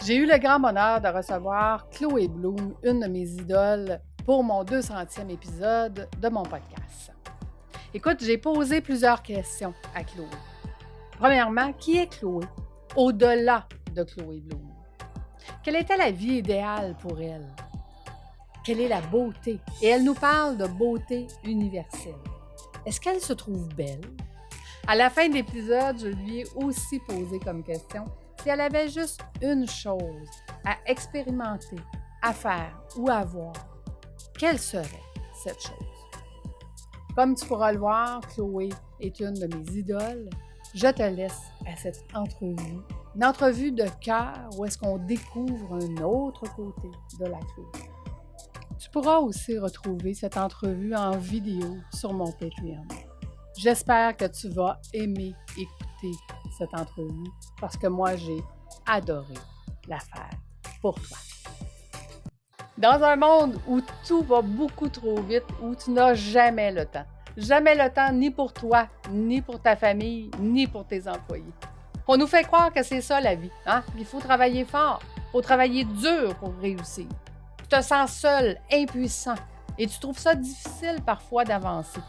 J'ai eu le grand bonheur de recevoir Chloé Bloom, une de mes idoles, pour mon 200e épisode de mon podcast. Écoute, j'ai posé plusieurs questions à Chloé. Premièrement, qui est Chloé? Au-delà de Chloé Bloom. Quelle était la vie idéale pour elle? Quelle est la beauté? Et elle nous parle de beauté universelle. Est-ce qu'elle se trouve belle? À la fin de l'épisode, je lui ai aussi posé comme question si elle avait juste une chose à expérimenter, à faire ou à voir. Quelle serait cette chose? Comme tu pourras le voir, Chloé est une de mes idoles. Je te laisse à cette entrevue, une entrevue de cœur où est-ce qu'on découvre un autre côté de la Chloé. Tu pourras aussi retrouver cette entrevue en vidéo sur mon Patreon. J'espère que tu vas aimer écouter cette entrevue parce que moi, j'ai adoré la faire pour toi. Dans un monde où tout va beaucoup trop vite, où tu n'as jamais le temps. Jamais le temps ni pour toi, ni pour ta famille, ni pour tes employés. On nous fait croire que c'est ça la vie. Hein? Il faut travailler fort, il faut travailler dur pour réussir. Tu te sens seul, impuissant et tu trouves ça difficile parfois d'avancer.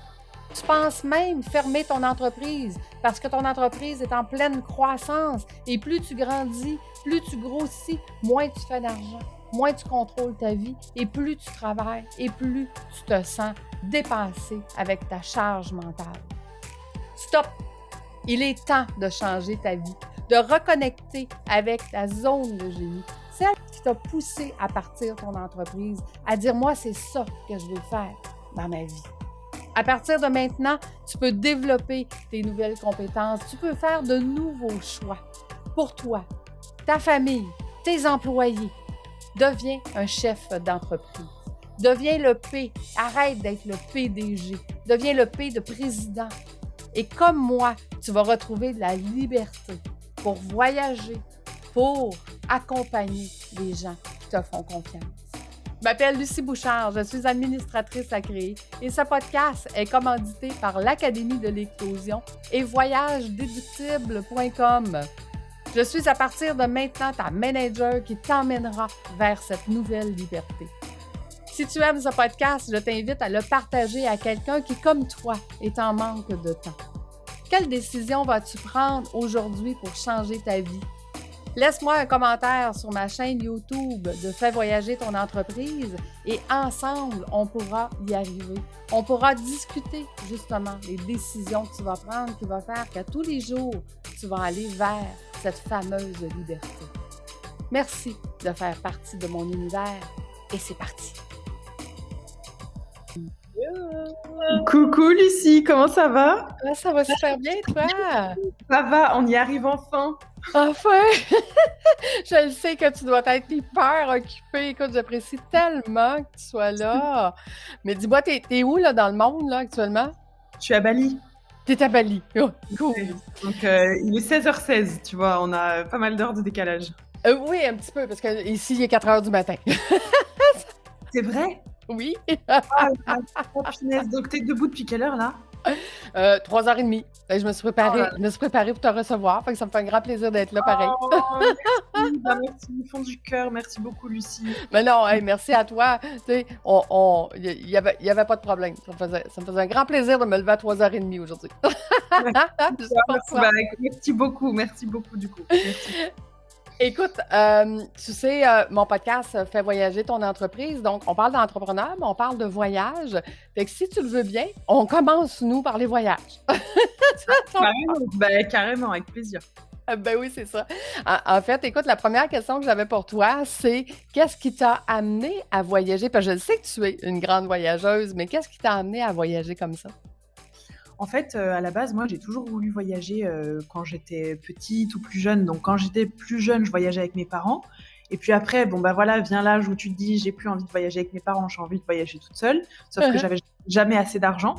Tu penses même fermer ton entreprise parce que ton entreprise est en pleine croissance et plus tu grandis, plus tu grossis, moins tu fais d'argent, moins tu contrôles ta vie et plus tu travailles et plus tu te sens dépassé avec ta charge mentale. Stop! Il est temps de changer ta vie, de reconnecter avec ta zone de génie, celle qui t'a poussé à partir ton entreprise, à dire « moi, c'est ça que je veux faire dans ma vie ». À partir de maintenant, tu peux développer tes nouvelles compétences, tu peux faire de nouveaux choix pour toi, ta famille, tes employés. Deviens un chef d'entreprise. Deviens le P. Arrête d'être le PDG. Deviens le P de président. Et comme moi, tu vas retrouver de la liberté pour voyager, pour accompagner les gens qui te font confiance. Je m'appelle Lucie Bouchard, je suis administratrice agréée et ce podcast est commandité par l'Académie de l'éclosion et voyagedéductible.com. Je suis à partir de maintenant ta manager qui t'emmènera vers cette nouvelle liberté. Si tu aimes ce podcast, je t'invite à le partager à quelqu'un qui, comme toi, est en manque de temps. Quelle décision vas-tu prendre aujourd'hui pour changer ta vie? Laisse-moi un commentaire sur ma chaîne YouTube de Fais voyager ton entreprise et ensemble, on pourra y arriver. On pourra discuter justement des décisions que tu vas prendre qui vont faire qu'à tous les jours, tu vas aller vers cette fameuse liberté. Merci de faire partie de mon univers et c'est parti! Coucou Lucie, comment ça va? Ah, ça va super bien, toi? Ça va, on y arrive enfin. Enfin! Je le sais que tu dois être hyper occupée. Écoute, j'apprécie tellement que tu sois là. Mais dis-moi, t'es où là, dans le monde là, actuellement? Je suis à Bali. T'es à Bali. Oh, cool! Donc il est 16h16, tu vois, on a pas mal d'heures de décalage. Oui, un petit peu, parce que ici, il est 4h du matin. C'est vrai? Oui. Punaise. Donc t'es debout depuis quelle heure là? 3h30. Je me suis préparée pour te recevoir. Fait que ça me fait un grand plaisir d'être là, pareil. Merci du fond du cœur. Merci beaucoup, Lucie. Mais non, hey, merci à toi. Tu sais, il y avait pas de problème. Ça me faisait un grand plaisir de me lever à 3h30 aujourd'hui. Merci beaucoup du coup. Merci. Écoute, tu sais, mon podcast fait voyager ton entreprise. Donc, on parle d'entrepreneur, mais on parle de voyage. Fait que si tu le veux bien, on commence, nous, par les voyages. Carrément, avec plaisir. Ben oui, c'est ça. En fait, écoute, la première question que j'avais pour toi, c'est qu'est-ce qui t'a amené à voyager? Parce que je sais que tu es une grande voyageuse, mais qu'est-ce qui t'a amené à voyager comme ça? En fait, à la base, moi, j'ai toujours voulu voyager quand j'étais petite ou plus jeune. Donc, quand j'étais plus jeune, je voyageais avec mes parents. Et puis après, vient l'âge où tu te dis, j'ai plus envie de voyager avec mes parents, j'ai envie de voyager toute seule. Sauf que j'avais jamais assez d'argent,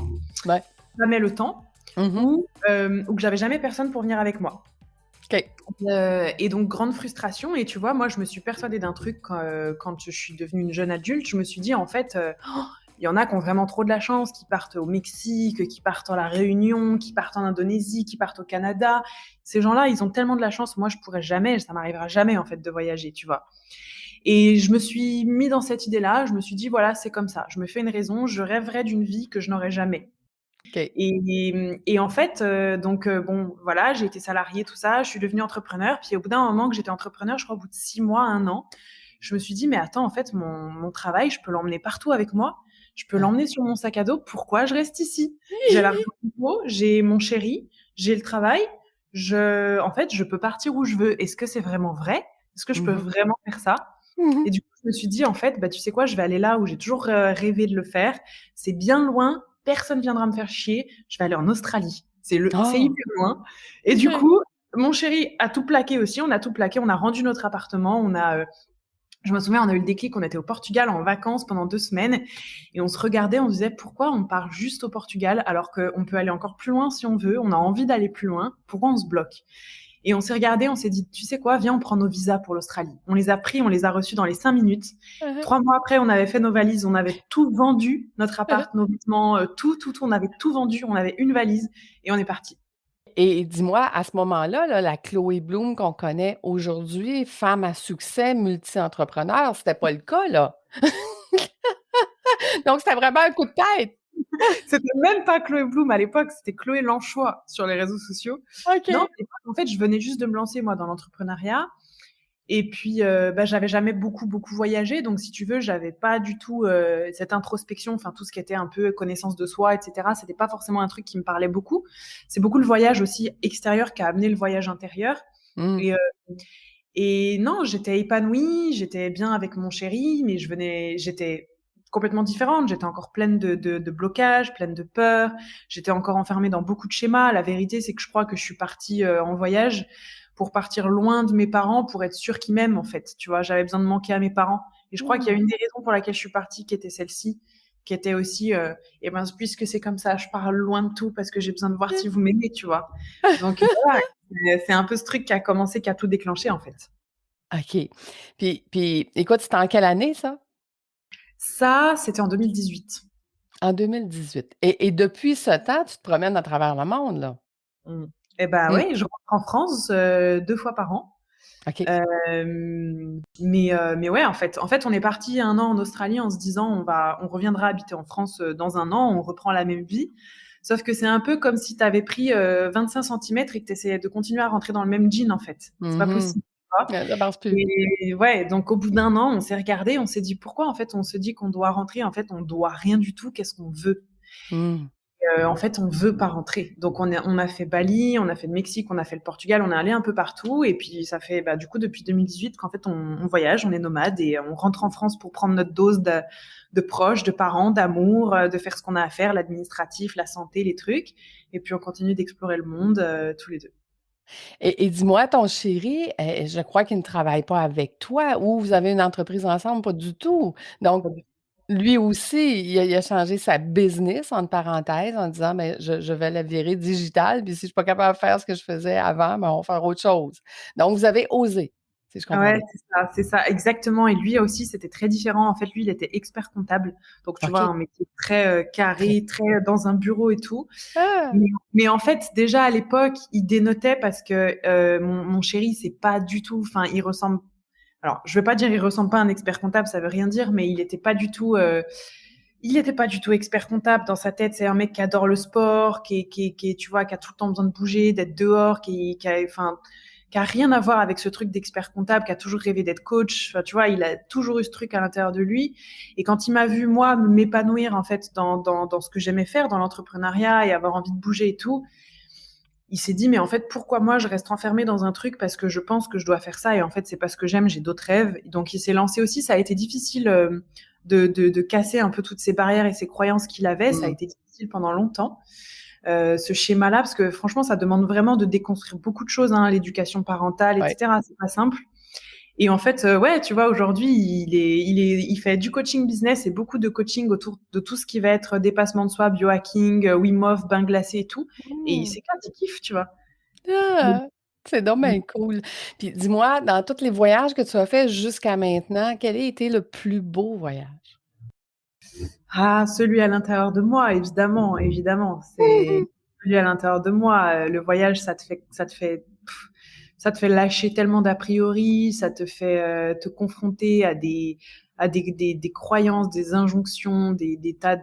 jamais le temps, ou que j'avais jamais personne pour venir avec moi. OK. Et donc, grande frustration. Et tu vois, moi, je me suis persuadée d'un truc quand je suis devenue une jeune adulte. Je me suis dit, en fait... Il y en a qui ont vraiment trop de la chance, qui partent au Mexique, qui partent à la Réunion, qui partent en Indonésie, qui partent au Canada. Ces gens-là, ils ont tellement de la chance. Moi, je pourrais jamais, ça m'arrivera jamais, en fait, de voyager, tu vois. Et je me suis mis dans cette idée-là. Je me suis dit, voilà, c'est comme ça. Je me fais une raison. Je rêverais d'une vie que je n'aurai jamais. OK. Et en fait, donc bon, voilà, j'ai été salariée, tout ça, je suis devenue entrepreneur. Puis au bout d'un moment que j'étais entrepreneur, je crois au bout de 6 mois, 1 an, je me suis dit: «Mais attends, en fait, mon travail, je peux l'emmener partout avec moi. Je peux Ah. l'emmener sur mon sac à dos. Pourquoi je reste ici? J'ai l'argent qu'il faut, j'ai mon chéri, j'ai le travail. En fait, je peux partir où je veux. Est-ce que c'est vraiment vrai? Est-ce que je peux Mmh mh. vraiment faire ça?» Mmh. Et du coup, je me suis dit: «En fait, bah, tu sais quoi? Je vais aller là où j'ai toujours, rêvé de le faire. C'est bien loin, personne viendra me faire chier. Je vais aller en Australie. C'est Ah! hyper loin». Et du OK. coup, mon chéri a tout plaqué aussi. On a tout plaqué. On a rendu notre appartement. Je me souviens, on a eu le déclic. On était au Portugal en vacances pendant 2 semaines et on se regardait, on se disait: «Pourquoi on part juste au Portugal alors qu'on peut aller encore plus loin si on veut? On a envie d'aller plus loin. Pourquoi on se bloque?» Et on s'est regardé, on s'est dit: «Tu sais quoi? Viens, on prend nos visas pour l'Australie». On les a pris, on les a reçus dans les 5 minutes. Mmh mh. 3 mois après, on avait fait nos valises, on avait tout vendu, notre appart, nos vêtements, tout, on avait tout vendu, on avait une valise et on est partis. Et dis-moi, à ce moment-là, là, la Chloé Bloom qu'on connaît aujourd'hui, femme à succès, multi-entrepreneur, c'était pas le cas, là? Donc c'était vraiment un coup de tête? C'était même pas Chloé Bloom à l'époque, c'était Chloé Lanchois sur les réseaux sociaux. Non, OK. à l'époque, en fait, je venais juste de me lancer moi dans l'entrepreneuriat et puis, bah, j'avais jamais beaucoup voyagé donc si tu veux, j'avais pas du tout, cette introspection, enfin tout ce qui était un peu connaissance de soi et cetera, c'était pas forcément un truc qui me parlait beaucoup. C'est beaucoup le voyage aussi extérieur qui a amené le voyage intérieur Mmh. et et non, j'étais épanouie, j'étais bien avec mon chéri, mais j'étais complètement différente. J'étais encore pleine de blocages, pleine de peurs. J'étais encore enfermée dans beaucoup de schémas. La vérité, c'est que je crois que je suis partie, en voyage pour partir loin de mes parents, pour être sûre qu'ils m'aiment, en fait, tu vois? J'avais besoin de manquer à mes parents et je crois qu'il y a Mmh. une des raisons pour laquelle je suis partie qui était celle-ci, qui était aussi, «Et ben, puisque c'est comme ça, je pars loin de tout parce que j'ai besoin de voir si vous m'aimez», tu vois? Donc voilà, c'est un peu ce truc qui a commencé, qui a tout déclenché, en fait. OK. Puis écoute, c'était en quelle année ça? Ça, c'était en 2018. En 2018 et depuis ce temps, tu te promènes à travers le monde, là? Mmh. Et bah, Mmh. ouais, je rentre en France, 2 fois par an. OK. Mais ouais, en fait, on est partis 1 an en Australie en se disant: «On reviendra habiter en France, dans 1 an, on reprend la même vie». Sauf que c'est un peu comme si tu avais pris, 25 centimètres et que tu essayais de continuer à rentrer dans le même jean, en fait. C'est pas Mmh. possible, tu vois? Ça marche plus. Et ouais, donc au bout d'1 an, on s'est regardés, on s'est dit: «Pourquoi, en fait, on se dit qu'on doit rentrer? En fait, on doit rien du tout. Qu'est-ce qu'on veut?» Mmh. En fait, on veut pas rentrer. Donc on a fait Bali, on a fait le Mexique, on a fait le Portugal, on est allé un peu partout et puis ça fait, bah, du coup depuis 2018 qu'en fait on voyage, on est nomade et on rentre en France pour prendre notre dose de proches, de parents, d'amour, de faire ce qu'on a à faire, l'administratif, la santé, les trucs et puis on continue d'explorer le monde, tous les 2. Et dis-moi, ton chéri, je crois qu'il ne travaille pas avec toi ou vous avez une entreprise ensemble? Pas du tout. Donc lui aussi, il a changé sa business, entre parenthèses, en disant: «Beh, je vais la virer digitale, puis si je suis pas capable de faire ce que je faisais avant, ben, on va faire autre chose». Donc vous avez osé, si je comprends Ouais, bien? c'est ça, exactement et lui aussi, c'était très différent. En fait, lui, il était expert comptable. Donc tu vois, OK. un métier très, Très carré, très dans un bureau et tout. ah! Mais en fait, déjà à l'époque, il dénotait parce que, mon chéri, c'est pas du tout enfin, il ressemble alors je vais pas dire il ressemble pas à un expert comptable, ça veut rien dire, mais il était pas du tout expert comptable. Dans sa tête, c'est un mec qui adore le sport, qui est tu vois, qui a tout le temps besoin de bouger, d'être dehors, qui a enfin, qui a rien à voir avec ce truc d'expert comptable, qui a toujours rêvé d'être coach. Enfin, tu vois, il a toujours eu ce truc à l'intérieur de lui. Et quand il m'a vu, moi, m'épanouir, en fait, dans ce que j'aimais faire, dans l'entrepreneuriat et avoir envie de bouger et tout, il s'est dit: «Mais en fait, pourquoi moi je reste enfermé dans un truc parce que je pense que je dois faire ça et en fait, c'est parce que j'aime, j'ai d'autres rêves». Donc il s'est lancé aussi. Ça a été difficile, de casser un peu toutes ces barrières et ces croyances qu'il avait. Ça a Mmh. été difficile pendant longtemps, ce schéma-là, parce que franchement, ça demande vraiment de déconstruire beaucoup de choses, hein, l'éducation parentale et Ouais. cetera. C'est pas simple et en fait, ouais, tu vois, aujourd'hui, il fait du coaching business et beaucoup de coaching autour de tout ce qui va être dépassement de soi, biohacking, Wim Hof, bain glacé et tout et il Mmh. s'éclate, il kiffe, tu vois? Donc Ah! C'est donc mmh. bien cool. Puis dis-moi, dans tous les voyages que tu as faits jusqu'à maintenant, quel a été le plus beau voyage? Ah, celui à l'intérieur de moi, évidemment, évidemment. C'est celui à l'intérieur de moi. Le voyage, ça te fait lâcher tellement d'a priori, ça te fait te confronter à des croyances, des injonctions, des tas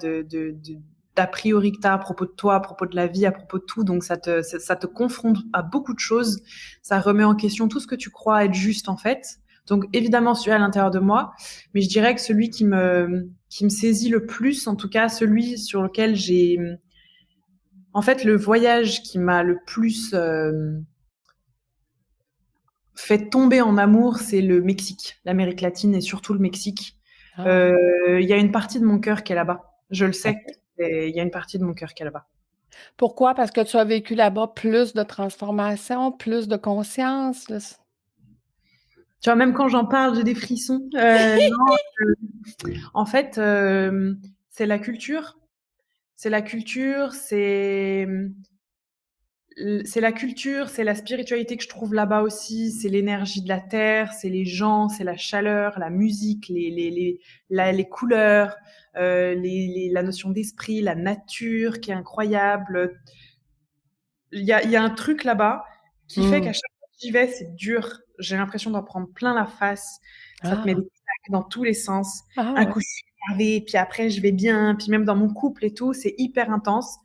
d'a priori que tu as à propos de toi, à propos de la vie, à propos de tout. Donc ça te confronte à beaucoup de choses. Ça remet en question tout ce que tu crois être juste en fait. Donc évidemment celui à l'intérieur de moi, mais je dirais que celui qui me saisit le plus, en tout cas celui sur lequel en fait, le voyage qui m'a le plus fait tomber en amour, c'est le Mexique, l'Amérique latine et surtout le Mexique. Ah, Il y a une partie de mon cœur qui est là-bas. Je le sais, OK. il y a une partie de mon cœur qui est là-bas. Pourquoi? Parce que tu as vécu là-bas plus de transformation, plus de conscience, là? Tu vois, même quand j'en parle, j'ai des frissons. Non, en fait, c'est la culture. C'est la culture, c'est la culture, c'est la spiritualité que je trouve là-bas aussi, c'est l'énergie de la terre, c'est les gens, c'est la chaleur, la musique, les couleurs, la notion d'esprit, la nature qui est incroyable. Il y a un truc là-bas qui fait Mmh. qu'à chaque fois que j'y vais, c'est dur. J'ai l'impression d'en prendre plein la face. Ça te met Ah, des claques dans tous les sens. ah Un ouais. coup, je suis énervée, puis après, je vais bien. Puis même dans mon couple et tout, c'est hyper intense.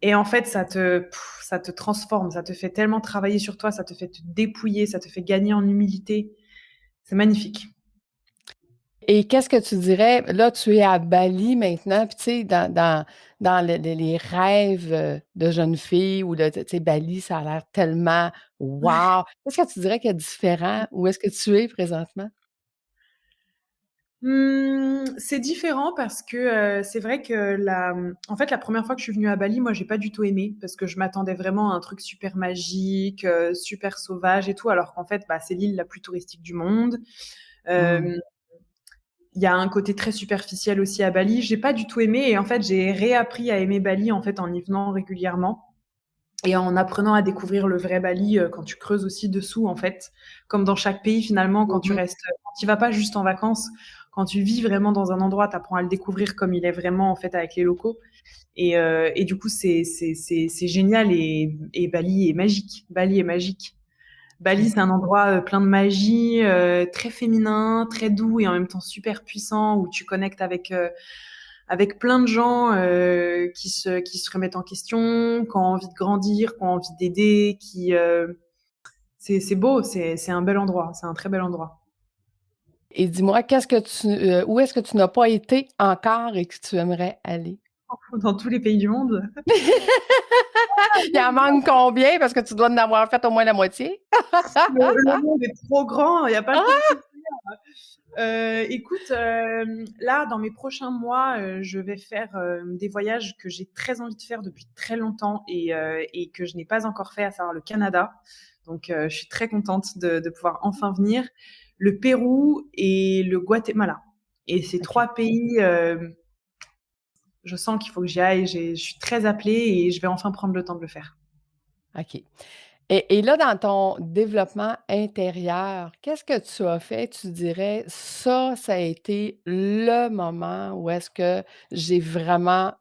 Et en fait, ça te transforme, ça te fait tellement travailler sur toi, ça te fait te dépouiller, ça te fait gagner en humilité. C'est magnifique. Et qu'est-ce que tu dirais? Là, tu es à Bali maintenant, puis tu sais, dans les rêves de jeunes filles ou de, tu sais, Bali, ça a l'air tellement wow! Qu'est-ce que tu dirais qu'il y a de différent? Où est-ce que tu es présentement? C'est différent parce que c'est vrai que en fait, la première fois que je suis venue à Bali, moi, j'ai pas du tout aimé parce que je m'attendais vraiment à un truc super magique, super sauvage et tout, alors qu'en fait, bah, c'est l'île la plus touristique du monde. Mmh. Euh, Il y a un côté très superficiel aussi à Bali. J'ai pas du tout aimé et en fait, j'ai réappris à aimer Bali en fait en y venant régulièrement. Et en apprenant à découvrir le vrai Bali, quand tu creuses aussi dessous, en fait, comme dans chaque pays finalement, Mmh. quand tu vas pas juste en vacances, quand tu vis vraiment dans un endroit, tu apprends à le découvrir comme il est vraiment en fait avec les locaux. Et du coup, c'est génial et Bali est magique. Bali est magique. Bali, c'est un endroit plein de magie, très féminin, très doux et en même temps super puissant où tu connectes avec plein de gens qui se remettent en question, qui ont envie de grandir, qui ont envie d'aider, c'est beau, c'est un bel endroit, c'est un très bel endroit. Et dis-moi, où est-ce que tu n'as pas été encore et que tu aimerais aller? Dans tous les pays du monde. Il en manque combien? Parce que tu dois en avoir fait au moins la moitié. Le monde est trop grand, il n'y a pas le temps de Ah! tout faire. Écoute, là, dans mes prochains mois, je vais faire des voyages que j'ai très envie de faire depuis très longtemps et que je n'ai pas encore fait, à savoir le Canada. Donc, je suis très contente de pouvoir enfin venir. Le Pérou et le Guatemala. Et ces OK, trois pays, je sens qu'il faut que j'y aille. Je suis très appelée et je vais enfin prendre le temps de le faire. OK. Et là, dans ton développement intérieur, qu'est-ce que tu as fait? Tu dirais: Ça a été le moment où est-ce que j'ai vraiment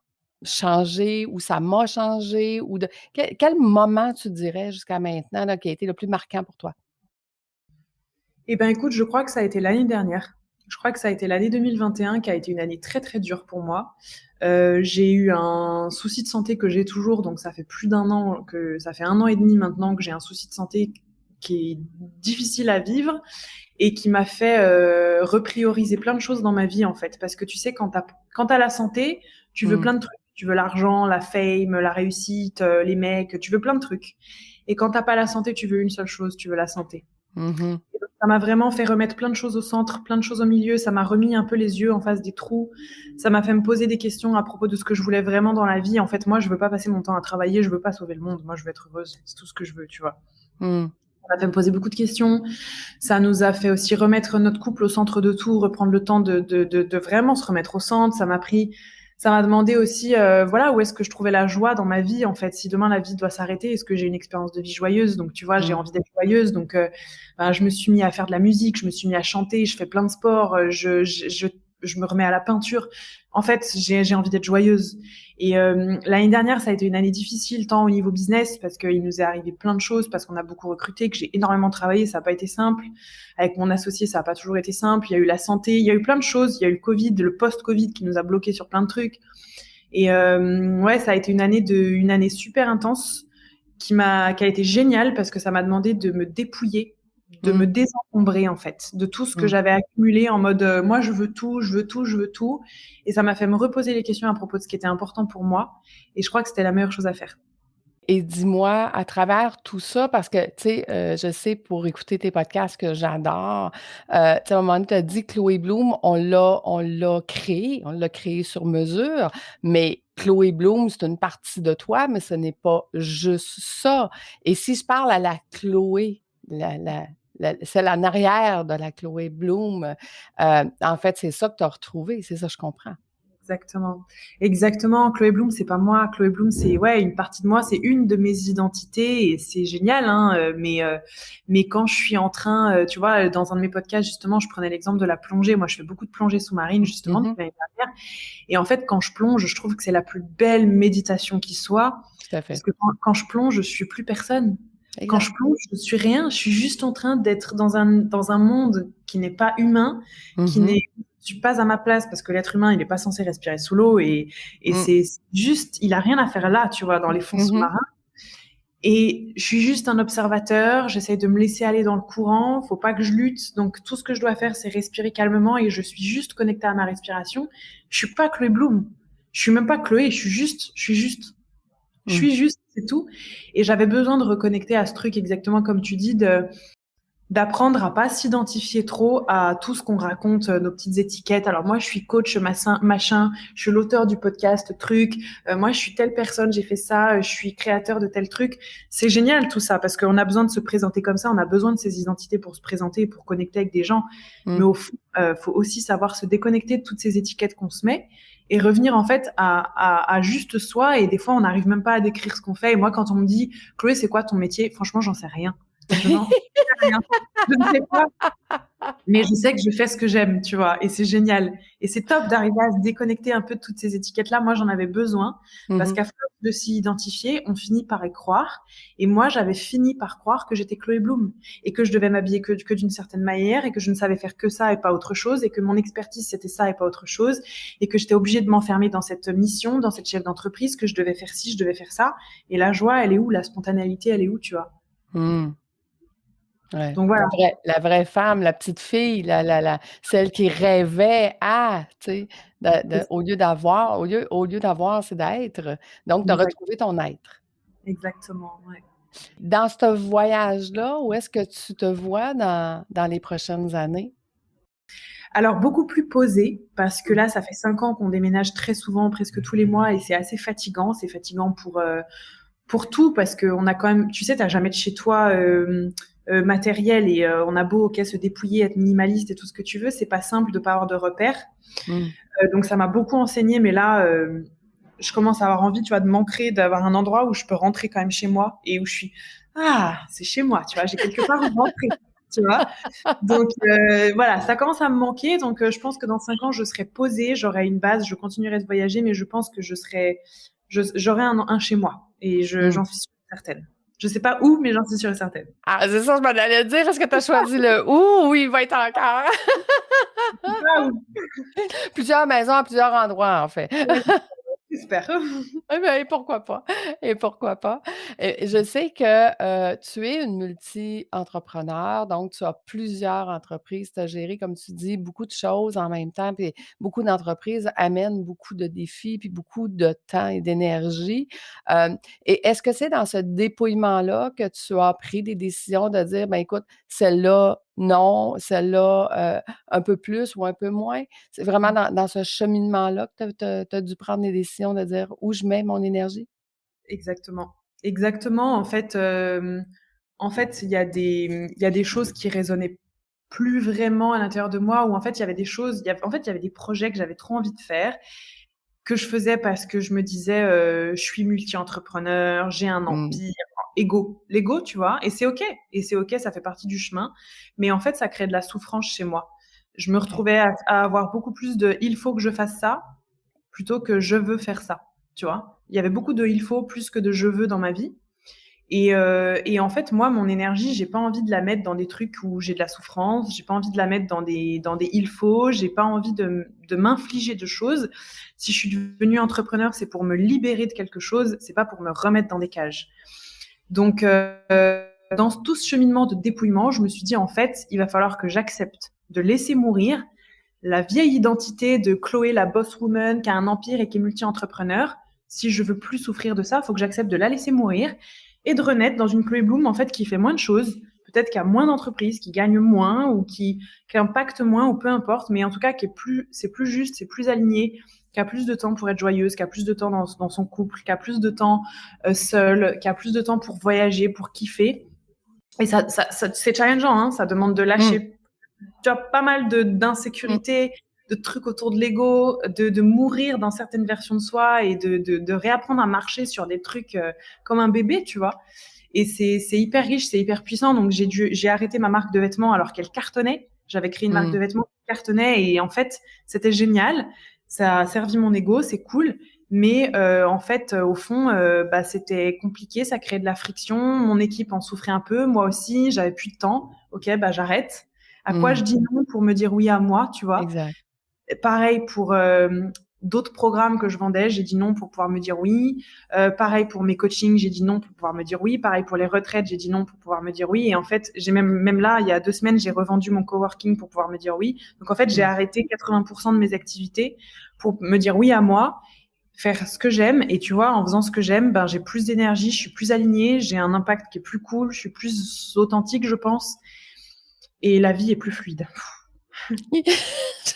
changé, ou ça m'a changé, ou de quel moment tu dirais jusqu'à maintenant là, qui a été le plus marquant pour toi? Eh ben, écoute, je crois que ça a été l'année dernière. Je crois que ça a été l'année 2021 qui a été une année très très dure pour moi. J'ai eu un souci de santé que j'ai toujours, donc ça fait plus d'un an ça fait 1 an et demi maintenant que j'ai un souci de santé qui est difficile à vivre et qui m'a fait reprioriser plein de choses dans ma vie en fait. Parce que tu sais, quand t'as la santé, tu veux Mmh. plein de trucs. Tu veux l'argent, la fame, la réussite, les mecs, tu veux plein de trucs. Et quand t'as pas la santé, tu veux une seule chose, tu veux la santé. Mmh. Ça m'a vraiment fait remettre plein de choses au centre, plein de choses au milieu. Ça m'a remis un peu les yeux en face des trous. Ça m'a fait me poser des questions à propos de ce que je voulais vraiment dans la vie. En fait, moi, je veux pas passer mon temps à travailler. Je veux pas sauver le monde. Moi, je veux être heureuse. C'est tout ce que je veux, tu vois. Mmh. Ça m'a fait me poser beaucoup de questions. Ça nous a fait aussi remettre notre couple au centre de tout, reprendre le temps de vraiment se remettre au centre. Ça m'a demandé aussi, voilà, où est-ce que je trouvais la joie dans ma vie, en fait. Si demain la vie doit s'arrêter, est-ce que j'ai une expérience de vie joyeuse? Donc, tu vois, j'ai Mmh. envie d'être joyeuse. Donc, ben, je me suis mis à faire de la musique, je me suis mis à chanter, je fais plein de sports. je me remets à la peinture. En fait, j'ai envie d'être joyeuse. Et l'année dernière, ça a été une année difficile, tant au niveau business, parce qu'il nous est arrivé plein de choses, parce qu'on a beaucoup recruté, que j'ai énormément travaillé, ça n'a pas été simple. Avec mon associé, ça n'a pas toujours été simple. Il y a eu la santé, il y a eu plein de choses. Il y a eu le Covid, le post-Covid qui nous a bloqués sur plein de trucs. Et ouais, ça a été une année super intense qui a été géniale parce que ça m'a demandé de me dépouiller, de me désencombrer en fait, de tout ce que j'avais accumulé en mode moi je veux tout, je veux tout, je veux tout. Et ça m'a fait me reposer les questions à propos de ce qui était important pour moi. Et je crois que c'était la meilleure chose à faire. Et dis-moi, à travers tout ça, parce que, tu sais, je sais pour écouter tes podcasts que j'adore, tu sais, à un moment donné, tu as dit Chloé Bloom, on l'a créé sur mesure, mais Chloé Bloom, c'est une partie de toi, mais ce n'est pas juste ça. Et si je parle à la Chloé, celle en arrière de la Chloé Bloom, en fait, c'est ça que tu as retrouvé, c'est ça, je comprends. Exactement. Exactement. Chloé Bloom, c'est pas moi. Chloé Bloom, c'est ouais, une partie de moi, c'est une de mes identités et c'est génial, hein. Mais quand je suis en train, tu vois, dans un de mes podcasts, justement, je prenais l'exemple de la plongée. Moi, je fais beaucoup de plongée sous-marine, justement, depuis l'année dernière. Et en fait, quand je plonge, je trouve que c'est la plus belle méditation qui soit. Tout à Parce fait. que quand je plonge, je suis plus personne. Quand Exact. je plonge, je suis rien. Je suis juste en train d'être dans un monde qui n'est pas humain, qui n'est je suis pas à ma place parce que l'être humain, il n'est pas censé respirer sous l'eau et c'est juste, il a rien à faire là, tu vois, dans les fonds sous-marins. Et je suis juste un observateur, j'essaie de me laisser aller dans le courant, faut pas que je lutte. Donc tout ce que je dois faire, c'est respirer calmement et je suis juste connectée à ma respiration. Je suis pas Chloé Bloom. Je suis même pas Chloé, je suis juste, c'est tout. Et j'avais besoin de reconnecter à ce truc exactement comme tu dis, d'apprendre à pas s'identifier trop à tout ce qu'on raconte, nos petites étiquettes. Alors moi, je suis coach machin, je suis l'auteur du podcast truc, moi je suis telle personne, j'ai fait ça, je suis créateur de tel truc. C'est génial tout ça parce qu'on a besoin de se présenter comme ça, on a besoin de ces identités pour se présenter et pour connecter avec des gens. Mais au fond, faut aussi savoir se déconnecter de toutes ces étiquettes qu'on se met et revenir en fait à juste soi. Et des fois, on n'arrive même pas à décrire ce qu'on fait. Et moi, quand on me dit Chloé, c'est quoi ton métier? Franchement, j'en sais rien. Non, rien. Je ne sais pas, mais je sais que je fais ce que j'aime, tu vois, et c'est génial. Et c'est top d'arriver à se déconnecter un peu de toutes ces étiquettes-là. Moi, j'en avais besoin parce qu'à force de s'y identifier, on finit par y croire. Et moi, j'avais fini par croire que j'étais Chloé Bloom et que je devais m'habiller que d'une certaine manière et que je ne savais faire que ça et pas autre chose et que mon expertise, c'était ça et pas autre chose et que j'étais obligée de m'enfermer dans cette mission, dans cette chef d'entreprise, que je devais faire ci, je devais faire ça. Et la joie, elle est où? La spontanéité, elle est où, tu vois? Ouais. Donc voilà. La vraie femme, la petite fille, celle qui rêvait à, tu sais, au lieu d'avoir, c'est d'être. Donc, tu as retrouvé ton être. Exactement, ouais. Dans ce voyage-là, où est-ce que tu te vois dans les prochaines années? Alors, beaucoup plus posé, parce que là, ça fait 5 ans qu'on déménage très souvent, presque tous les mois, et c'est assez fatigant. C'est fatigant pour tout, parce qu'on a quand même, tu sais, t'as jamais de chez toi matériel, et on a beau, ok, se dépouiller, être minimaliste et tout ce que tu veux, c'est pas simple de pas avoir de repères. Donc, ça m'a beaucoup enseigné, mais là, je commence à avoir envie, tu vois, de m'ancrer, d'avoir un endroit où je peux rentrer quand même chez moi, et où je suis, c'est chez moi, tu vois, j'ai quelque part où rentrer. Tu vois, donc voilà, ça commence à me manquer. Donc je pense que dans 5 ans, je serai posée, j'aurai une base, je continuerai de voyager, mais je pense que j'aurai un chez moi. Et j'en suis sûre et certaine. Je sais pas où, mais j'en suis sûre et certaine. Ah, c'est ça, je m'en allais dire. Est-ce que tu as choisi le où ou il va être encore? Plusieurs maisons à plusieurs endroits, en fait. J'espère. Eh bien, et pourquoi pas? Et pourquoi pas? Je sais que tu es une multi-entrepreneur, donc tu as plusieurs entreprises, tu as géré, comme tu dis, beaucoup de choses en même temps, puis beaucoup d'entreprises amènent beaucoup de défis, puis beaucoup de temps et d'énergie. Et est-ce que c'est dans ce dépouillement-là que tu as pris des décisions de dire, ben écoute, celle-là, non, celle-là, un peu plus ou un peu moins? C'est vraiment dans ce cheminement-là que tu as dû prendre des décisions de dire: «Où je mets mon énergie?» Exactement. Exactement. En fait, il y a des choses qui résonnaient plus vraiment à l'intérieur de moi, où en fait, il y avait des choses, il y avait des projets que j'avais trop envie de faire, que je faisais parce que je me disais, je suis multi-entrepreneur, j'ai un empire, l'ego, tu vois? Et c'est OK, ça fait partie du chemin. Mais en fait, ça crée de la souffrance chez moi. Je me OK. retrouvais à avoir beaucoup plus de il faut que je fasse ça plutôt que je veux faire ça. Tu vois? Il y avait beaucoup de il faut plus que de je veux dans ma vie. Et en fait, moi, mon énergie, j'ai pas envie de la mettre dans des trucs où j'ai de la souffrance, j'ai pas envie de la mettre dans des il faut, j'ai pas envie de m'infliger de choses. Si je suis devenue entrepreneur, c'est pour me libérer de quelque chose, c'est pas pour me remettre dans des cages. Donc, dans tout ce cheminement de dépouillement, je me suis dit, en fait, il va falloir que j'accepte de laisser mourir la vieille identité de Chloé, la boss woman, qui a un empire et qui est multi-entrepreneur. Si je veux plus souffrir de ça, il faut que j'accepte de la laisser mourir et de renaître dans une Chloé Bloom, en fait, qui fait moins de choses, peut-être qui a moins d'entreprises, qui gagne moins ou qui impacte moins ou peu importe, mais en tout cas, c'est plus juste, c'est plus aligné, qui a plus de temps pour être joyeuse, qui a plus de temps dans son couple, qui a plus de temps seule, qui a plus de temps pour voyager, pour kiffer. Et c'est challengeant, hein, ça demande de Mmh. lâcher tu as pas mal Mmh. d'insécurité, de trucs autour de l'ego, de mourir dans certaines versions de soi et de réapprendre à marcher sur des trucs comme un bébé, tu vois. Et c'est hyper riche, c'est hyper puissant. Donc j'ai arrêté ma marque de vêtements alors qu'elle cartonnait. J'avais créé une marque de Mmh. vêtements qui cartonnait et en fait c'était génial. Ça a servi mon ego, c'est cool. Mais en fait, au fond, bah, c'était compliqué, ça créait de la friction. Mon équipe en souffrait un peu, moi aussi, j'avais plus de temps. Ok, bah j'arrête. À quoi je Mmh. dis non pour me dire oui à moi, tu vois. Exact. Pareil pour d'autres programmes que je vendais, j'ai dit non pour pouvoir me dire oui. Pareil pour mes coachings, j'ai dit non pour pouvoir me dire oui. Pareil pour les retraites, j'ai dit non pour pouvoir me dire oui. Et en fait, j'ai même là, il y a 2 semaines, j'ai revendu mon coworking pour pouvoir me dire oui. Donc en fait, j'ai Mmh. arrêté 80% de mes activités pour me dire oui à moi, faire ce que j'aime. Et tu vois, en faisant ce que j'aime, ben, j'ai plus d'énergie, je suis plus alignée, j'ai un impact qui est plus cool, je suis plus authentique, je pense. Et la vie est plus fluide.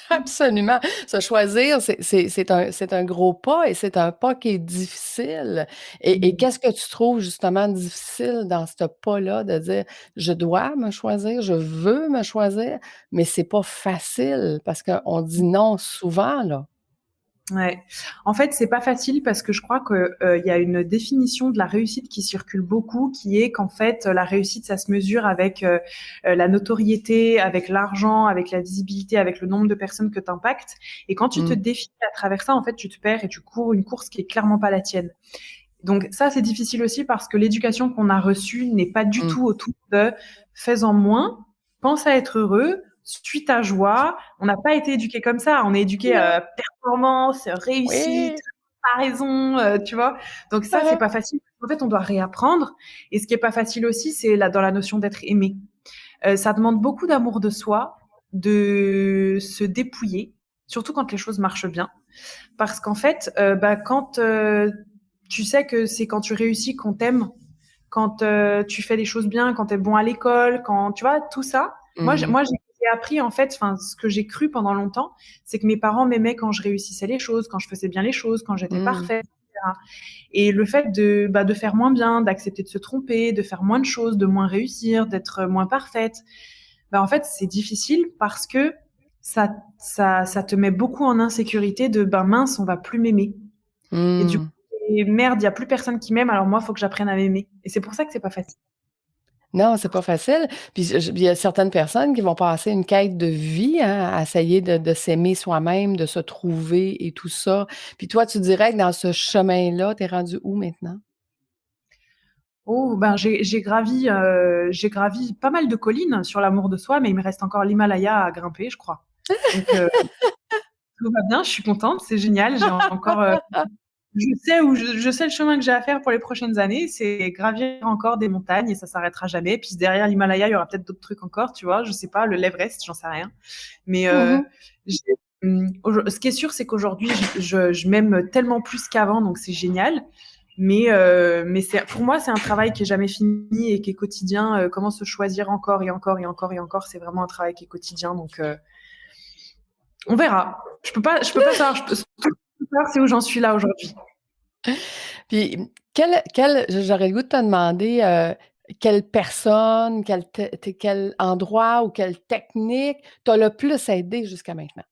Absolument. Se choisir, c'est un gros pas et c'est un pas qui est difficile. Et Mmh. qu'est-ce que tu trouves justement difficile dans ce pas-là de dire: «Je dois me choisir, je veux me choisir», mais c'est pas facile parce qu'on dit non souvent, là? Ouais. En fait, c'est pas facile parce que je crois que, il y a une définition de la réussite qui circule beaucoup, qui est qu'en fait, la réussite, ça se mesure avec, la notoriété, avec l'argent, avec la visibilité, avec le nombre de personnes que tu impactes et quand tu te Mmh. définis à travers ça, en fait, tu te perds et tu cours une course qui est clairement pas la tienne. Donc ça, c'est difficile aussi parce que l'éducation qu'on a reçue n'est pas du Mmh. tout autour de fais-en moins, pense à être heureux, suis ta joie. On n'a pas été éduqué comme ça. On est éduqué Non. performance, réussite, Oui. comparaison, tu vois. Donc ça, c'est Hein. pas facile. En fait, on doit réapprendre. Et ce qui est pas facile aussi, c'est là dans la notion d'être aimé. Ça demande beaucoup d'amour de soi, de se dépouiller, surtout quand les choses marchent bien. Parce qu'en fait, bah, quand tu sais que c'est quand tu réussis qu'on t'aime, quand tu fais les choses bien, quand tu es bon à l'école, quand tu vois tout ça. Mmh. Moi j'ai appris en fait, enfin ce que j'ai cru pendant longtemps, c'est que mes parents m'aimaient quand je réussissais les choses, quand je faisais bien les choses, quand j'étais Mmh. parfaite, etc. Et le fait de faire moins bien, d'accepter de se tromper, de faire moins de choses, de moins réussir, d'être moins parfaite, bah en fait c'est difficile parce que ça te met beaucoup en insécurité de ben mince on va plus m'aimer. Et du coup, Mmh. et merde, il y a plus personne qui m'aime, alors moi, il faut que j'apprenne à m'aimer. Et c'est pour ça que c'est pas facile. Non, c'est pas facile. Puis il y a certaines personnes qui vont passer une quête de vie, hein, à essayer de s'aimer soi-même, de se trouver et tout ça. Puis toi, tu dirais que dans ce chemin-là, tu es rendu où maintenant? Oh, ben j'ai gravi pas mal de collines sur l'amour de soi, mais il me reste encore l'Himalaya à grimper, je crois. Donc tout va bien, je suis contente, c'est génial. J'ai encore, je sais le chemin que j'ai à faire pour les prochaines années, c'est gravir encore des montagnes et ça s'arrêtera jamais. Puis derrière l'Himalaya, il y aura peut-être d'autres trucs encore, tu vois. Je sais pas, le l'Everest, j'en sais rien. Mais Mmh. j'ai, ce qui est sûr, c'est qu'aujourd'hui, je m'aime tellement plus qu'avant, donc c'est génial. Mais pour moi, c'est un travail qui est jamais fini et qui est quotidien. Comment se choisir encore et encore et encore et encore, c'est vraiment un travail qui est quotidien. Donc, on verra. Je peux pas savoir. Ce que je peux savoir, c'est où j'en suis là aujourd'hui. Puis j'aurais le goût de te demander, quelle personne, quel endroit ou quelle technique t'a le plus aidé jusqu'à maintenant?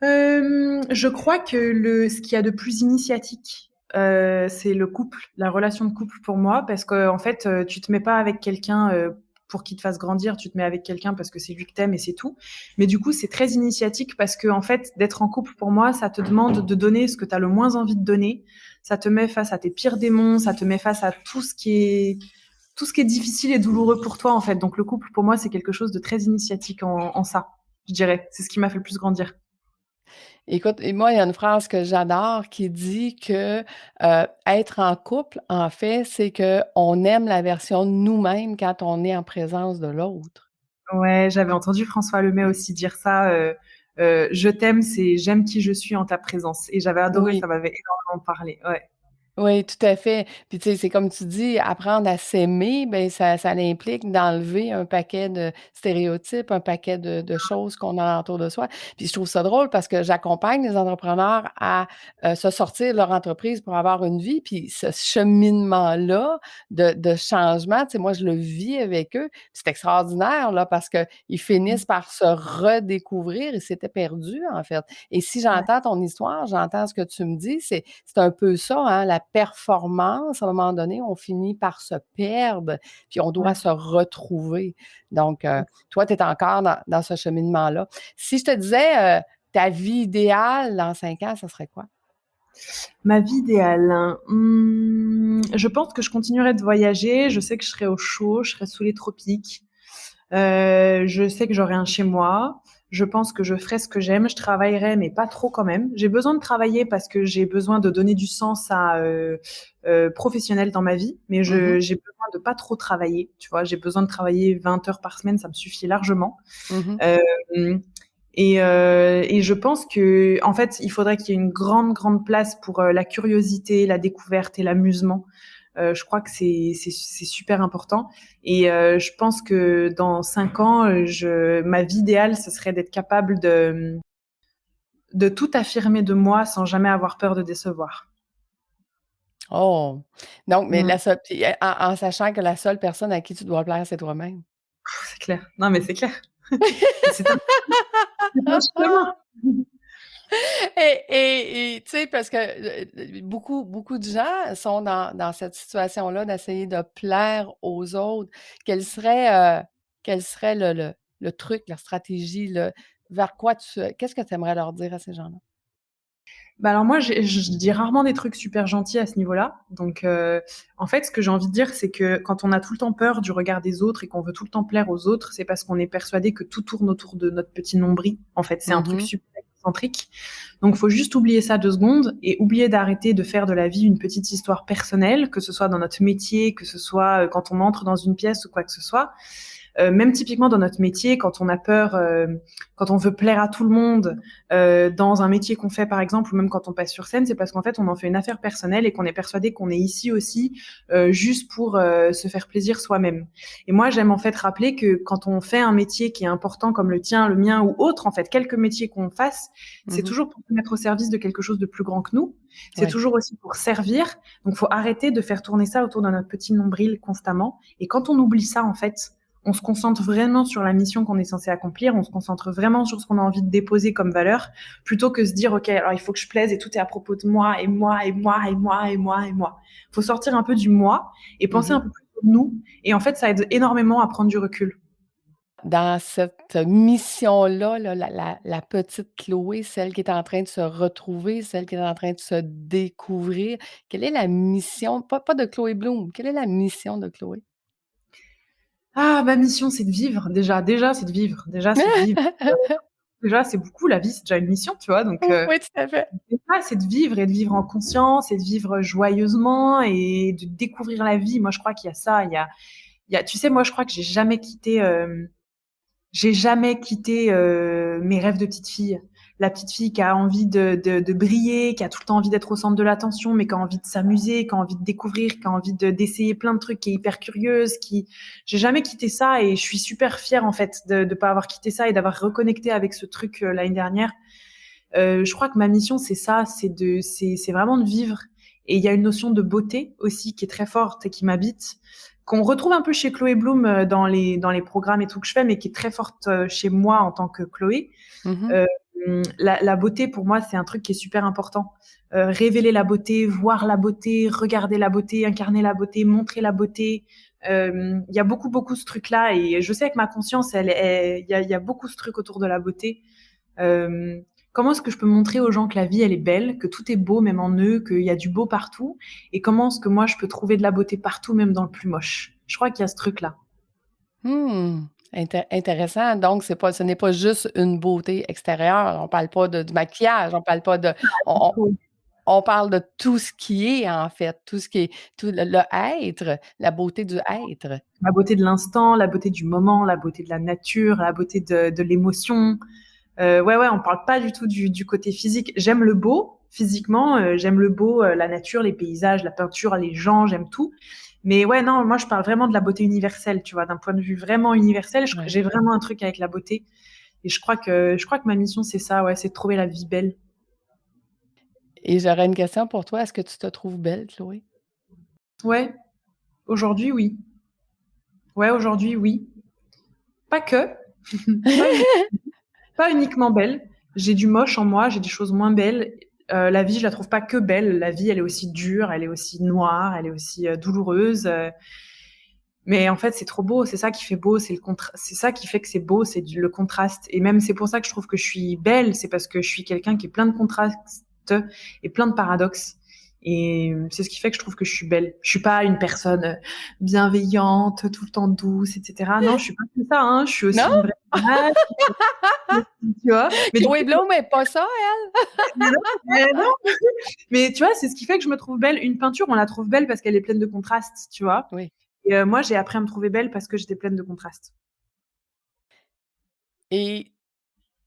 Je crois que ce qu'il y a de plus initiatique, c'est le couple, la relation de couple pour moi, parce que en fait, tu te mets pas avec quelqu'un pour qu'il te fasse grandir, tu te mets avec quelqu'un parce que c'est lui que t'aimes et c'est tout. Mais du coup, c'est très initiatique parce que, en fait, d'être en couple, pour moi, ça te demande de donner ce que tu as le moins envie de donner. Ça te met face à tes pires démons, ça te met face à tout ce qui est difficile et douloureux pour toi, en fait. Donc, le couple, pour moi, c'est quelque chose de très initiatique en ça, je dirais. C'est ce qui m'a fait le plus grandir. Écoute, et moi, il y a une phrase que j'adore qui dit que être en couple, en fait, c'est qu'on aime la version de nous-mêmes quand on est en présence de l'autre. Ouais, j'avais entendu François Lemay aussi dire ça. Je t'aime, c'est j'aime qui je suis en ta présence. Et j'avais adoré, Oui. ça m'avait énormément parlé. Ouais. Oui, tout à fait. Puis tu sais, c'est comme tu dis, apprendre à s'aimer, ben ça implique d'enlever un paquet de stéréotypes, un paquet de choses qu'on a autour de soi. Puis je trouve ça drôle parce que j'accompagne les entrepreneurs à, se sortir de leur entreprise pour avoir une vie. Puis ce cheminement-là de changement, tu sais, moi, je le vis avec eux. C'est extraordinaire, là, parce qu'ils finissent par se redécouvrir. Ils s'étaient perdus, en fait. Et si Ouais, j'entends ton histoire, j'entends ce que tu me dis, c'est un peu ça, hein, la performance, à un moment donné, on finit par se perdre, puis on doit ouais. se retrouver. Donc, toi, tu es encore dans ce cheminement-là. Si je te disais, ta vie idéale dans 5 ans, ça serait quoi? Ma vie idéale, hein. Je pense que je continuerai de voyager. Je sais que je serai au chaud, je serai sous les tropiques. Je sais que j'aurai un chez moi. Je pense que je ferai ce que j'aime. Je travaillerai, mais pas trop quand même. J'ai besoin de travailler parce que j'ai besoin de donner du sens à professionnel dans ma vie, mais Mmh. j'ai besoin de pas trop travailler. Tu vois, j'ai besoin de travailler 20 heures par semaine, ça me suffit largement. Mmh. Euh, et je pense que, en fait, il faudrait qu'il y ait une grande, grande place pour la curiosité, la découverte et l'amusement. Je crois que c'est super important. Et je pense que dans 5 ans, ma vie idéale, ce serait d'être capable de tout affirmer de moi sans jamais avoir peur de décevoir. Oh! Donc, mais Mm. la seule puis, en sachant que la seule personne à qui tu dois plaire, c'est toi-même. C'est clair. Non, mais c'est clair. C'est un chemin. Et tu sais, parce que, beaucoup de gens sont dans cette situation-là d'essayer de plaire aux autres. Quel serait, le truc, la stratégie, vers quoi qu'est-ce que tu aimerais leur dire à ces gens-là? Bah alors moi, je dis rarement des trucs super gentils à ce niveau-là. Donc, en fait, ce que j'ai envie de dire, c'est que quand on a tout le temps peur du regard des autres et qu'on veut tout le temps plaire aux autres, c'est parce qu'on est persuadé que tout tourne autour de notre petit nombril. En fait, c'est un truc Mmh. super excentrique. Donc, faut juste oublier ça 2 secondes et oublier d'arrêter de faire de la vie une petite histoire personnelle, que ce soit dans notre métier, que ce soit quand on entre dans une pièce ou quoi que ce soit. Même typiquement dans notre métier, quand on a peur, quand on veut plaire à tout le monde, dans un métier qu'on fait par exemple, ou même quand on passe sur scène, c'est parce qu'en fait on en fait une affaire personnelle et qu'on est persuadé qu'on est ici aussi juste pour se faire plaisir soi-même. Et moi j'aime en fait rappeler que quand on fait un métier qui est important comme le tien, le mien ou autre, en fait quelque métier qu'on fasse, c'est Mmh. toujours pour se mettre au service de quelque chose de plus grand que nous. C'est Ouais. toujours aussi pour servir. Donc faut arrêter de faire tourner ça autour de notre petit nombril constamment. Et quand on oublie ça en fait, on se concentre vraiment sur la mission qu'on est censé accomplir, on se concentre vraiment sur ce qu'on a envie de déposer comme valeur, plutôt que se dire, OK, alors il faut que je plaise et tout est à propos de moi, et moi, et moi, et moi, et moi, et moi. Il faut sortir un peu du moi et penser un Mmh. peu plus au nous. Et en fait, ça aide énormément à prendre du recul. Dans cette mission-là, là, la petite Chloé, celle qui est en train de se retrouver, celle qui est en train de se découvrir, quelle est la mission? Pas de Chloé Bloom, quelle est la mission de Chloé? Ah, ma mission, c'est de vivre. Déjà, c'est de vivre. Déjà, c'est de vivre. Déjà, c'est beaucoup. La vie, c'est déjà une mission, tu vois. Donc, Oui, tout à fait. déjà, c'est de vivre et de vivre en conscience et de vivre joyeusement et de découvrir la vie. Moi, je crois qu'il y a ça. Tu sais, moi, je crois que j'ai jamais quitté mes rêves de petite fille. La petite fille qui a envie de briller, qui a tout le temps envie d'être au centre de l'attention, mais qui a envie de s'amuser, qui a envie de découvrir, qui a envie d'essayer plein de trucs, qui est hyper curieuse, j'ai jamais quitté ça et je suis super fière en fait de pas avoir quitté ça et d'avoir reconnecté avec ce truc l'année dernière. Je crois que ma mission c'est ça, c'est vraiment de vivre. Et il y a une notion de beauté aussi qui est très forte et qui m'habite, qu'on retrouve un peu chez Chloé Bloom dans les programmes et tout que je fais, mais qui est très forte chez moi en tant que Chloé. Mmh. Euh, la beauté, pour moi, c'est un truc qui est super important. Révéler la beauté, voir la beauté, regarder la beauté, incarner la beauté, montrer la beauté, Il y a beaucoup, beaucoup ce truc-là. Et je sais que ma conscience, il y a beaucoup ce truc autour de la beauté. Comment est-ce que je peux montrer aux gens que la vie, elle est belle, que tout est beau, même en eux, qu'il y a du beau partout? Et comment est-ce que moi, je peux trouver de la beauté partout, même dans le plus moche? Je crois qu'il y a ce truc-là. Intéressant. Donc, ce n'est pas juste une beauté extérieure. On parle pas du maquillage, on parle pas de. On parle de tout ce qui est, en fait, tout ce qui est, tout le être, la beauté du être. La beauté de l'instant, la beauté du moment, la beauté de la nature, la beauté de l'émotion. Ouais, on parle pas du tout du côté physique. J'aime le beau, physiquement, j'aime le beau, la nature, les paysages, la peinture, les gens, j'aime tout. Mais ouais, non, moi, je parle vraiment de la beauté universelle, tu vois, d'un point de vue vraiment universel. Ouais. J'ai vraiment un truc avec la beauté. Et je crois que ma mission, c'est ça, ouais, c'est de trouver la vie belle. Et j'aurais une question pour toi. Est-ce que tu te trouves belle, Chloé? Ouais, aujourd'hui, oui. Ouais, aujourd'hui, oui. Pas que. Pas uniquement belle. J'ai du moche en moi, j'ai des choses moins belles. La vie, je la trouve pas que belle. La vie, elle est aussi dure, elle est aussi noire, elle est aussi douloureuse. Mais en fait, c'est trop beau. C'est ça qui fait beau. C'est ça qui fait que c'est beau. C'est le contraste. Et même, c'est pour ça que je trouve que je suis belle. C'est parce que je suis quelqu'un qui est plein de contrastes et plein de paradoxes. Et c'est ce qui fait que je trouve que je suis belle. Je suis pas une personne bienveillante, tout le temps douce, etc. Non, je suis pas comme ça. Hein. Je suis aussi une vraie femme, tu vois. Mais Chloé Bloom n'est pas ça, elle? non. Mais tu vois, c'est ce qui fait que je me trouve belle. Une peinture, on la trouve belle parce qu'elle est pleine de contrastes, tu vois. Oui. Et moi, j'ai appris à me trouver belle parce que j'étais pleine de contrastes. Et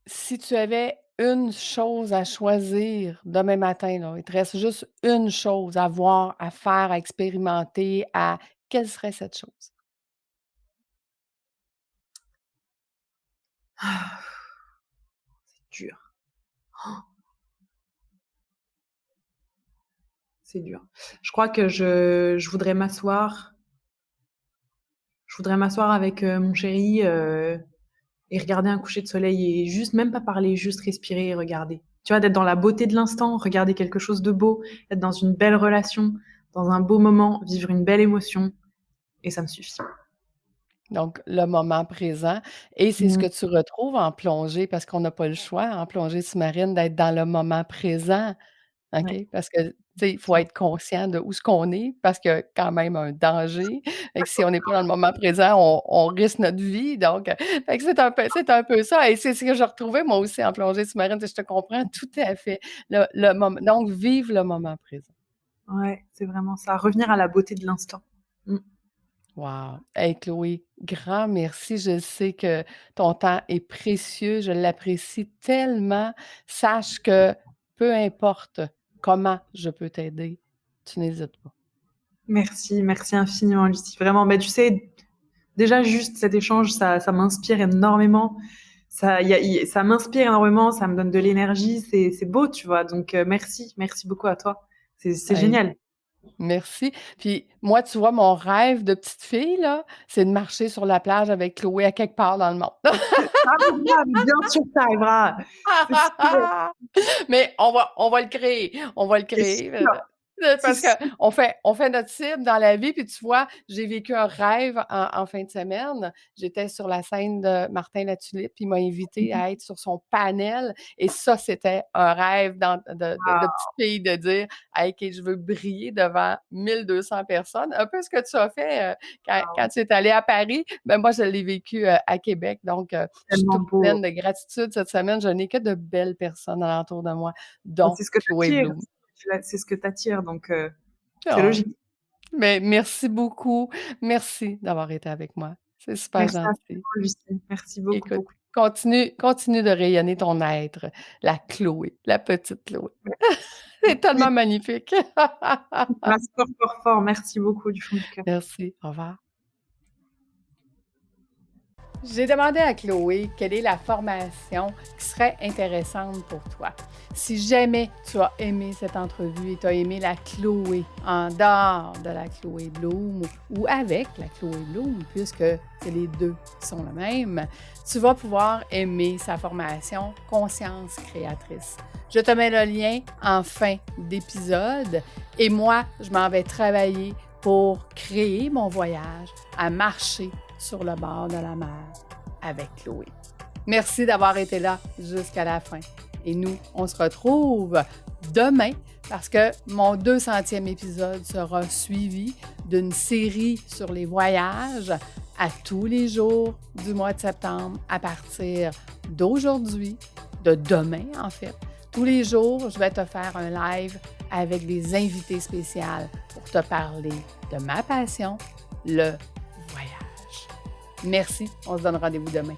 si tu avais une chose à choisir demain matin, là, il te reste juste une chose à voir, à faire, à expérimenter, quelle serait cette chose? C'est dur. C'est dur. Je crois que je voudrais m'asseoir. Je voudrais m'asseoir avec mon chéri et regarder un coucher de soleil et juste, même pas parler, juste respirer et regarder. Tu vois, d'être dans la beauté de l'instant, regarder quelque chose de beau, être dans une belle relation, dans un beau moment, vivre une belle émotion. Et ça me suffit. Donc, le moment présent. Et c'est ce que tu retrouves en plongée, parce qu'on n'a pas le choix, en plongée sous-marine, d'être dans le moment présent. OK? Ouais. Parce que, tu sais, il faut être conscient de où ce qu'on est, parce qu'il y a quand même un danger. Et que si on n'est pas dans le moment présent, on risque notre vie. Donc, fait que c'est un peu ça. Et c'est ce que j'ai retrouvé moi aussi en plongée sous-marine. Je te comprends tout à fait. Le moment, donc, vivre le moment présent. Ouais, c'est vraiment ça. Revenir à la beauté de l'instant. Wow! Hey Chloé, grand merci. Je sais que ton temps est précieux. Je l'apprécie tellement. Sache que peu importe comment je peux t'aider, tu n'hésites pas. Merci infiniment, Lucie. Vraiment, mais tu sais, déjà juste cet échange, ça m'inspire énormément. Ça m'inspire énormément, ça me donne de l'énergie. C'est beau, tu vois. Donc, merci beaucoup à toi. C'est Hey, génial. merci. Puis moi, tu vois, mon rêve de petite fille, là, c'est de marcher sur la plage avec Chloé à quelque part dans le monde. Bien sûr, ça arrivera. Mais on va le créer. On va le créer. Parce qu'on fait notre cible dans la vie, puis tu vois, j'ai vécu un rêve en fin de semaine. J'étais sur la scène de Martin Latulippe, puis il m'a invité à être sur son panel. Et ça, c'était un rêve de petite fille de dire hey, OK, je veux briller devant 1200 personnes. Un peu ce que tu as fait quand tu es allé à Paris. Ben, moi, je l'ai vécu à Québec. Donc, je suis toute pleine de gratitude cette semaine. Je n'ai que de belles personnes alentour de moi, dont Chloé Bloom. C'est ce que tu attires, donc c'est Oh, logique. mais merci beaucoup. Merci d'avoir été avec moi. C'est super Merci à toi, gentil. Lucie. Merci beaucoup, Écoute, beaucoup. continue de rayonner ton être, la Chloé, la petite Chloé. C'est tellement magnifique. Merci fort. Merci beaucoup du fond du cœur. Merci. Au revoir. J'ai demandé à Chloé quelle est la formation qui serait intéressante pour toi. Si jamais tu as aimé cette entrevue et tu as aimé la Chloé en dehors de la Chloé Bloom ou avec la Chloé Bloom, puisque c'est les deux qui sont le même, tu vas pouvoir aimer sa formation Conscience créatrice. Je te mets le lien en fin d'épisode et moi, je m'en vais travailler pour créer mon voyage à marcher sur le bord de la mer avec Chloé. Merci d'avoir été là jusqu'à la fin. Et nous, on se retrouve demain parce que mon 200e épisode sera suivi d'une série sur les voyages à tous les jours du mois de septembre à partir d'aujourd'hui, de demain en fait. Tous les jours, je vais te faire un live avec des invités spéciaux pour te parler de ma passion, le voyage. Merci, on se donne rendez-vous demain.